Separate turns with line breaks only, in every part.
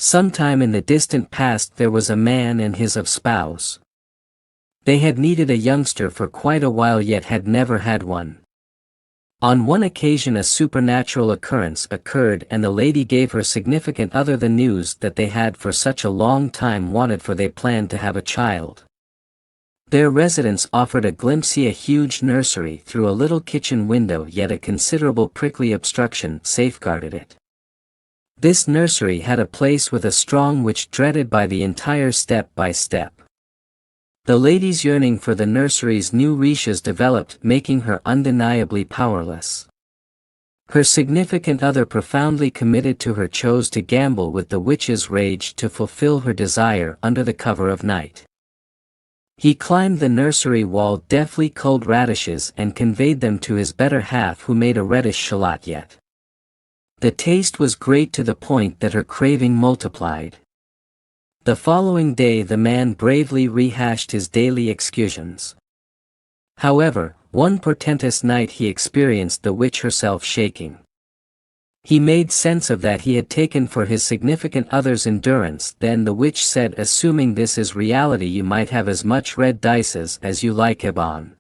Sometime in the distant past there was a man and his spouse. They had needed a youngster for quite a while yet had never had one. On one occasion a supernatural occurrence occurred and the lady gave her significant other the news that they had for such a long time wanted, for they planned to have a child. Their residence offered a glimpse of a huge nursery through a little kitchen window, yet a considerable prickly obstruction safeguarded it. This nursery had a place with a strong witch dreaded by the entire step by step. The lady's yearning for the nursery's new riches developed, making her undeniably powerless. Her significant other, profoundly committed to her, chose to gamble with the witch's rage to fulfill her desire under the cover of night. He climbed the nursery wall, deftly culled radishes and conveyed them to his better half, who made a reddish shallot yet. The taste was great to the point that her craving multiplied. The following day the man bravely rehashed his daily excursions. However, one portentous night he experienced the witch herself shaking. He made sense of that he had taken for his significant other's endurance. Then the witch said, assuming this is reality, you might have as much red dices as you like, on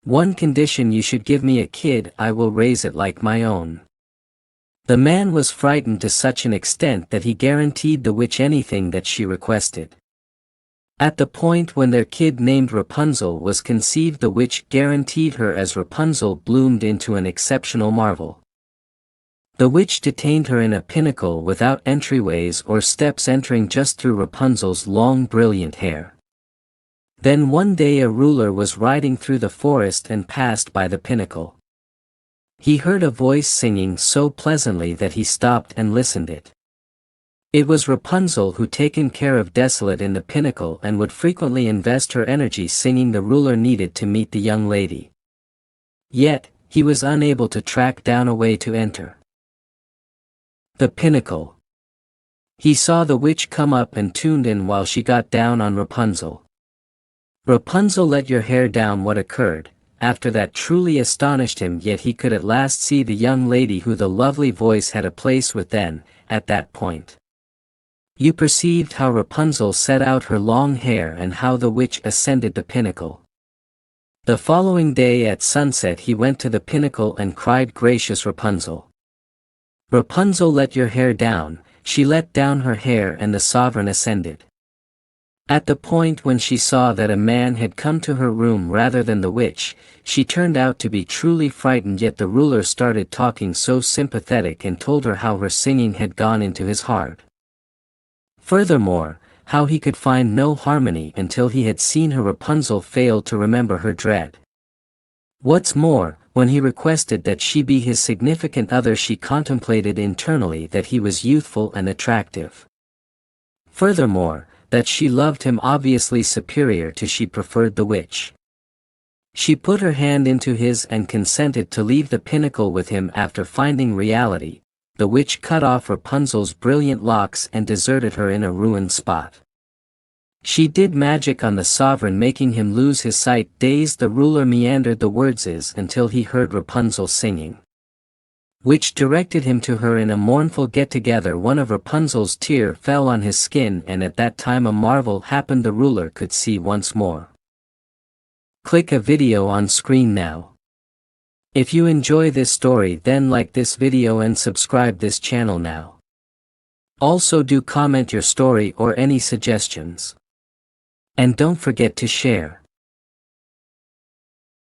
one condition: you should give me a kid, I will raise it like my own. The man was frightened to such an extent that he guaranteed the witch anything that she requested. At the point when their kid named Rapunzel was conceived, the witch guaranteed her as Rapunzel bloomed into an exceptional marvel. The witch detained her in a pinnacle without entryways or steps, entering just through Rapunzel's long brilliant hair. Then one day a ruler was riding through the forest and passed by the pinnacle. He heard a voice singing so pleasantly that he stopped and listened it. It was Rapunzel, who taken care of desolate in the pinnacle and would frequently invest her energy singing the ruler needed to meet the young lady. Yet, he was unable to track down a way to enter the pinnacle. He saw the witch come up and tuned in while she got down on Rapunzel. Rapunzel, let your hair down. What occurred after that truly astonished him, yet he could at last see the young lady who the lovely voice had a place with. Then, at that point, you perceived how Rapunzel set out her long hair and how the witch ascended the pinnacle. The following day at sunset he went to the pinnacle and cried, gracious Rapunzel, Rapunzel, let your hair down. She let down her hair and the sovereign ascended. At the point when she saw that a man had come to her room rather than the witch, she turned out to be truly frightened. Yet the ruler started talking so sympathetic and told her how her singing had gone into his heart. Furthermore, how he could find no harmony until he had seen her Rapunzel fail to remember her dread. What's more, when he requested that she be his significant other, she contemplated internally that he was youthful and attractive. Furthermore, that she loved him obviously superior to she preferred the witch. She put her hand into his and consented to leave the pinnacle with him. After finding reality, the witch cut off Rapunzel's brilliant locks and deserted her in a ruined spot. She did magic on the sovereign, making him lose his sight. Dazed, the ruler meandered the words until he heard Rapunzel singing, which directed him to her in a mournful get-together. One of Rapunzel's tears fell on his skin, and at that time a marvel happened: the ruler could see once more. Click a video on screen now. If you enjoy this story, then like this video and subscribe this channel now. Also do comment your story or any suggestions. And don't forget to share.